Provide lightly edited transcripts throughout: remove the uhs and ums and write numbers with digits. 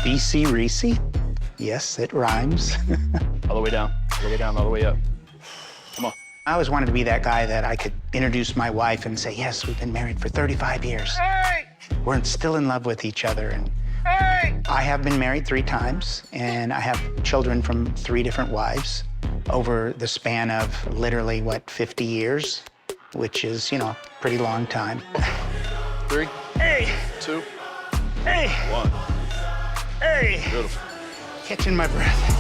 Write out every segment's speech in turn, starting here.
BC Reese? Yes, it rhymes. All the way down, all the way down, all the way up. Come on. I always wanted to be that guy that I could introduce my wife and say, yes, we've been married for 35 years. Hey! We're still in love with each other. And Hey! I have been married 3 times, and I have children from 3 different wives over the span of literally, 50 years, which is, you know, a pretty long time. 3, Hey! 2, Hey! 1. Hey! Beautiful. Catching my breath.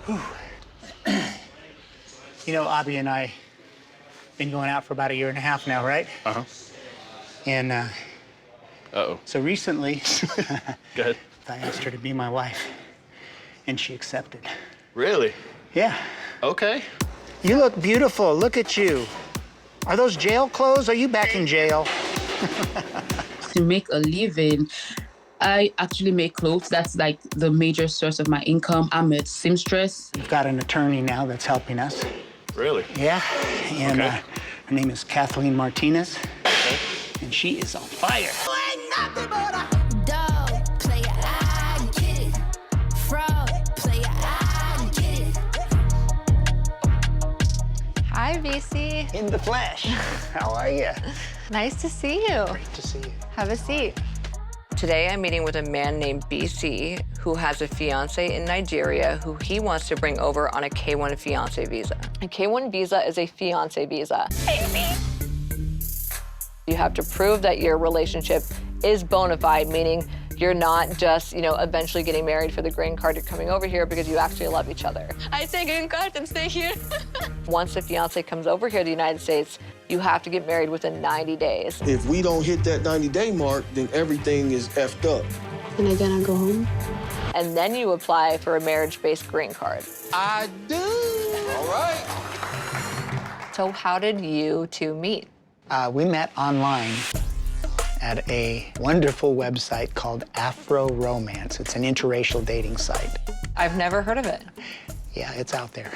Whew. You know, Abby and I been going out for about 1.5 years now, right? Uh-huh. And Uh-oh. so recently, Go ahead. I asked her to be my wife, and she accepted. Really? Yeah. Okay. You look beautiful. Look at you. Are those jail clothes? Are you back in jail? To make a living, I actually make clothes. That's like the major source of my income. I'm a seamstress. We've got an attorney now that's helping us. Really? Yeah. And Okay. her name is Kathleen Martinez, Okay. and she is on fire. Hi, VC. In the flesh. How are you? Nice to see you. Great to see you. Have a seat. Today, I'm meeting with a man named BC who has a fiance in Nigeria who he wants to bring over on a K-1 fiance visa. A K-1 visa is a fiance visa. You have to prove that your relationship is bona fide, meaning you're not just, you know, eventually getting married for the green card. You're coming over here because you actually love each other. I say green card and stay here. Once the fiance comes over here to the United States, you have to get married within 90 days. If we don't hit that 90-day mark, then everything is effed up. And I gonna go home? And then you apply for a marriage-based green card. I do. All right. So how did you two meet? We met online at a wonderful website called Afro Romance. It's an interracial dating site. I've never heard of it. Yeah, it's out there.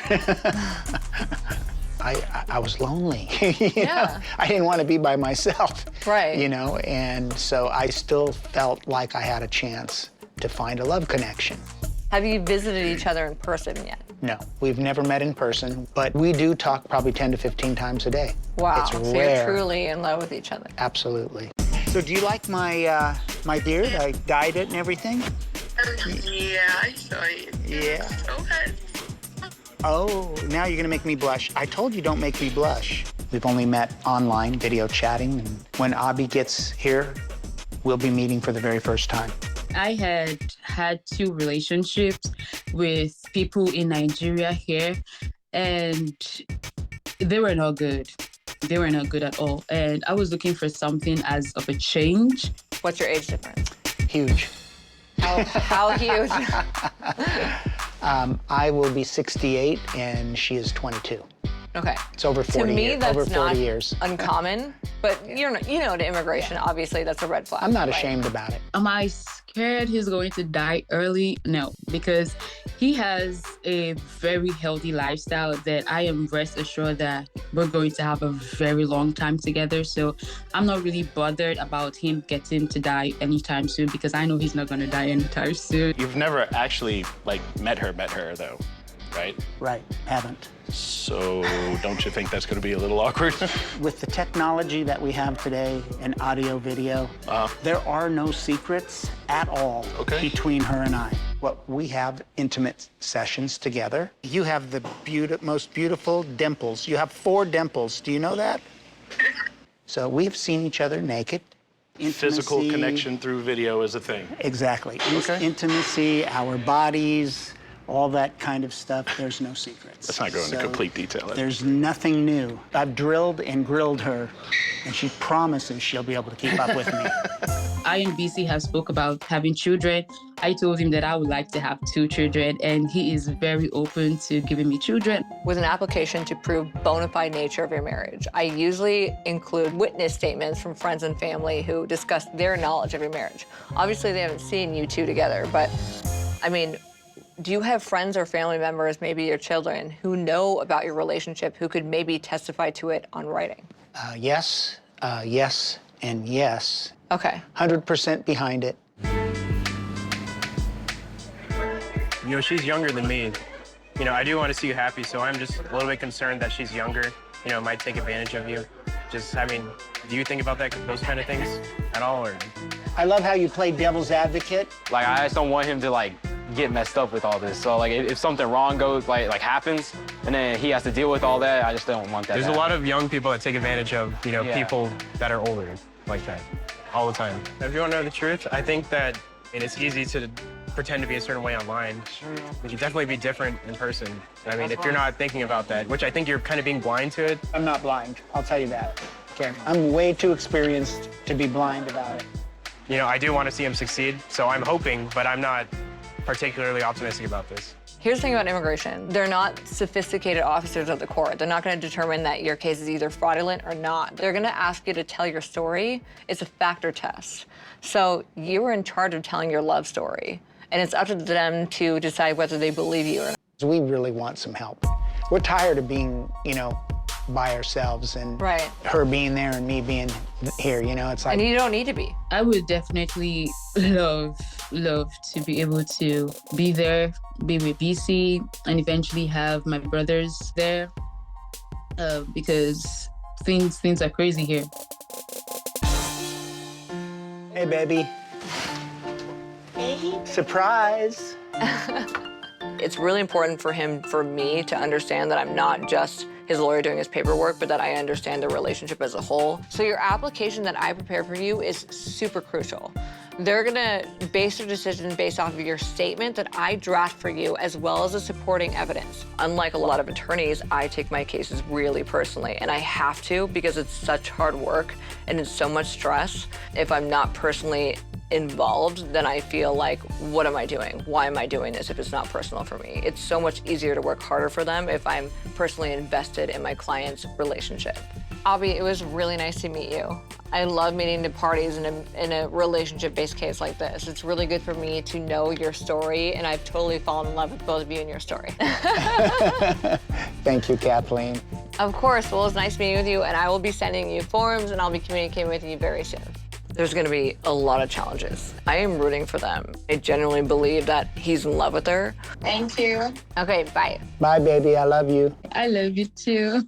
I was lonely. you Yeah. know? I didn't want to be by myself. Right. You know, and so I still felt like I had a chance to find a love connection. Have you visited each other in person yet? No, we've never met in person, but we do talk probably 10 to 15 times a day. Wow, It's so rare. you're truly in love with each other. Absolutely. So do you like my my beard? I dyed it and everything? Yeah, I saw it. Yeah. Okay. Oh, now you're gonna make me blush. I told you don't make me blush. We've only met online, video chatting, and when Abby gets here, we'll be meeting for the very first time. I had 2 relationships with people in Nigeria here, and they were not good. They were not good at all. And I was looking for something as of a change. What's your age difference? Huge. How huge? I will be 68 and she is 22. Okay. It's over 40 To me, years. that's Over 40 not years. uncommon, but you're not, you know, to immigration, obviously, that's a red flag. I'm not right? ashamed about it. Am I scared he's going to die early? No, because he has a very healthy lifestyle that I am rest assured that we're going to have a very long time together. So I'm not really bothered about him getting to die anytime soon because I know he's not going to die anytime soon. You've never actually, like, met her, though, right? Right, haven't. So don't you think that's going to be a little awkward? With the technology that we have today and audio, video, there are no secrets at all between her and I. Well, we have intimate sessions together. You have the most beautiful dimples. You have 4 dimples. Do you know that? So we've seen each other naked. Physical Intimacy. connection through video is a thing. Exactly. Okay. Intimacy, our bodies, all that kind of stuff, there's no secrets. Let's not go into complete detail. There's nothing new. I've drilled and grilled her, and she promises she'll be able to keep up with me. I and BC have spoke about having children. I told him that I would like to have 2 children, and he is very open to giving me children. With an application to prove bona fide nature of your marriage, I usually include witness statements from friends and family who discuss their knowledge of your marriage. Obviously, they haven't seen you 2 together, but I mean, do you have friends or family members, maybe your children, who know about your relationship, who could maybe testify to it on writing? Yes, yes, and yes. Okay. 100% behind it. You know, she's younger than me. You know, I do want to see you happy, so I'm just a little bit concerned that she's younger, you know, might take advantage of you. Just, I mean, do you think about those kind of things at all, or? I love how you play devil's advocate. Like, I just don't want him to, like, get messed up with all this. So, like, if something wrong goes, like happens, and then he has to deal with all that, I just don't want that. There's a lot of young people that take advantage of, you know, people that are older like that all the time. If you want to know the truth, I think that it's easy to pretend to be a certain way online. But you definitely be different in person. I mean, if you're not thinking about that, which I think you're kind of being blind to it. I'm not blind, I'll tell you that. Okay. I'm way too experienced to be blind about it. You know, I do want to see him succeed, so I'm hoping, but I'm not particularly optimistic about this. Here's the thing about immigration. They're not sophisticated officers of the court. They're not going to determine that your case is either fraudulent or not. They're going to ask you to tell your story. It's a factor test. So you're in charge of telling your love story, and it's up to them to decide whether they believe you or not. We really want some help. We're tired of being, you know, by ourselves and her being there and me being here, you know, it's like. And you don't need to be. I would definitely love to be able to be there, be with BC, and eventually have my brothers there, because things are crazy here. Hey, baby. Hey. Surprise. It's really important for me to understand that I'm not just his lawyer doing his paperwork, but that I understand the relationship as a whole. So your application that I prepare for you is super crucial. They're gonna base their decision based off of your statement that I draft for you, as well as the supporting evidence. Unlike a lot of attorneys, I take my cases really personally, and I have to because it's such hard work and it's so much stress. If I'm not personally involved, then I feel like, what am I doing? Why am I doing this if it's not personal for me? It's so much easier to work harder for them if I'm personally invested in my client's relationship. Abby, it was really nice to meet you. I love meeting the parties in a relationship-based case like this. It's really good for me to know your story, and I've totally fallen in love with both of you and your story. Thank you, Kathleen. Of course, well, it's nice meeting with you, and I will be sending you forms, and I'll be communicating with you very soon. There's gonna be a lot of challenges. I am rooting for them. I genuinely believe that he's in love with her. Thank you. Okay, bye. Bye, baby, I love you. I love you too.